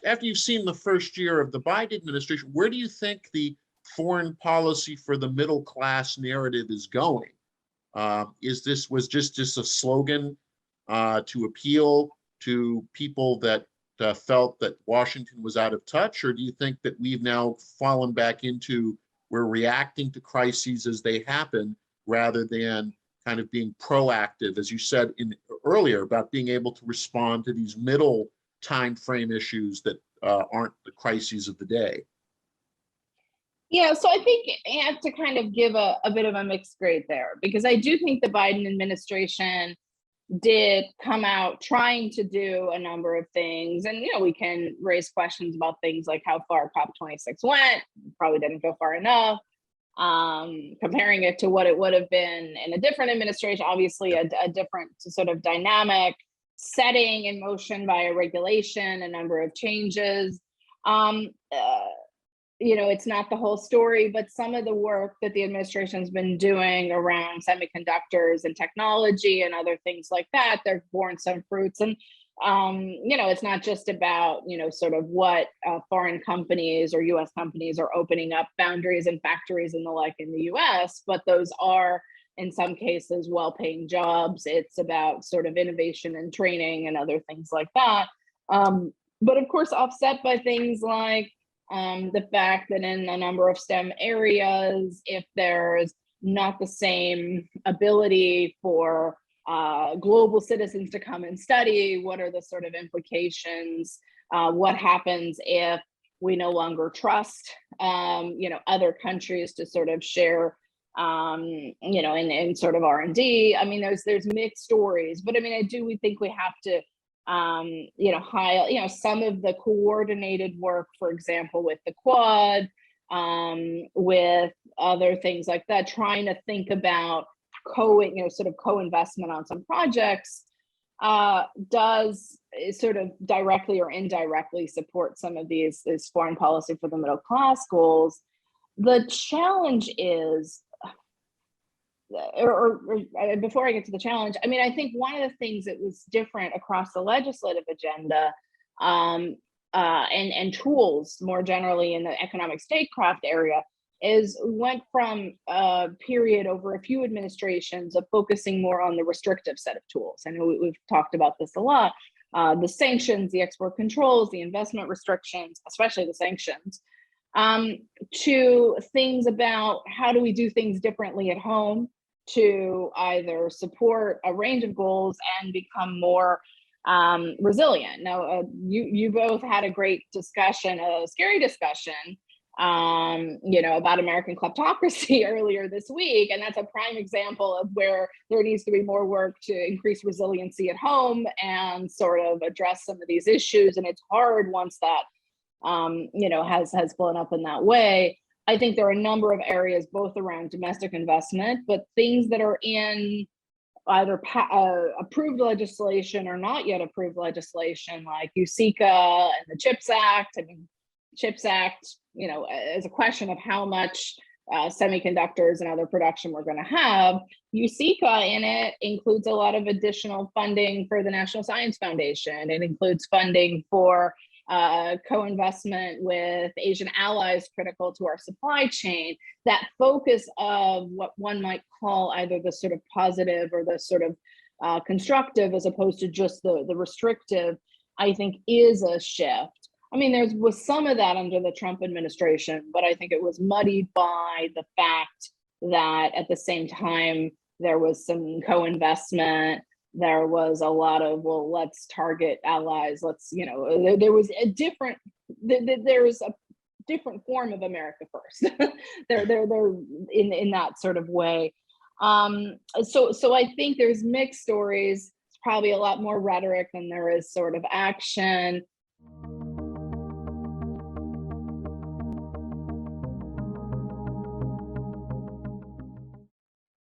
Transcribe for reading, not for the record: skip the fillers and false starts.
after you've seen the first year of the Biden administration, where do you think the foreign policy for the middle class narrative is going? Was just a slogan to appeal to people that felt that Washington was out of touch, or do you think that we've now fallen back into we're reacting to crises as they happen rather than kind of being proactive, as you said earlier, about being able to respond to these middle time frame issues that aren't the crises of the day? Yeah, so I think I have to kind of give a bit of a mixed grade there, because I do think the Biden administration did come out trying to do a number of things. And, we can raise questions about things like how far COP26 went, probably didn't go far enough. Comparing it to what it would have been in a different administration, obviously a different sort of dynamic setting in motion by a regulation, a number of changes. It's not the whole story, but some of the work that the administration's been doing around semiconductors and technology and other things like that, they've borne some fruits. And, it's not just about, sort of what foreign companies or US companies are opening up boundaries and factories and the like in the US, but those are, in some cases, well-paying jobs. It's about sort of innovation and training and other things like that. But of course, offset by things like the fact that in a number of STEM areas, if there's not the same ability for global citizens to come and study, what are the sort of implications? What happens if we no longer trust, other countries to sort of share, in sort of R&D? I mean, there's mixed stories, but I mean, we think we have to highlight, some of the coordinated work, for example, with the Quad, with other things like that, trying to think about sort of co-investment on some projects, does sort of directly or indirectly support some of these foreign policy for the middle class goals. The challenge is, or before I get to the challenge, I mean, I think one of the things that was different across the legislative agenda, and tools more generally in the economic statecraft area, is went from a period over a few administrations of focusing more on the restrictive set of tools. I know we've talked about this a lot, the sanctions, the export controls, the investment restrictions, especially the sanctions, to things about how do we do things differently at home to either support a range of goals and become more resilient. Now, you both had a great discussion, a scary discussion, about American kleptocracy earlier this week. And that's a prime example of where there needs to be more work to increase resiliency at home and sort of address some of these issues. And it's hard once that, has blown up in that way. I think there are a number of areas, both around domestic investment, but things that are in either approved legislation or not yet approved legislation, like USICA and the CHIPS Act. I mean, CHIPS Act, is a question of how much semiconductors and other production we're going to have. USICA in it includes a lot of additional funding for the National Science Foundation. It includes funding for co-investment with Asian allies critical to our supply chain. That focus of what one might call either the sort of positive or the sort of constructive, as opposed to just the restrictive, I think is a shift. I mean, there was some of that under the Trump administration, but I think it was muddied by the fact that at the same time, there was some co-investment. There was a lot of, well, let's target allies. Let's, there was a different, there's a different form of America first. they're in that sort of way. So I think there's mixed stories. It's probably a lot more rhetoric than there is sort of action.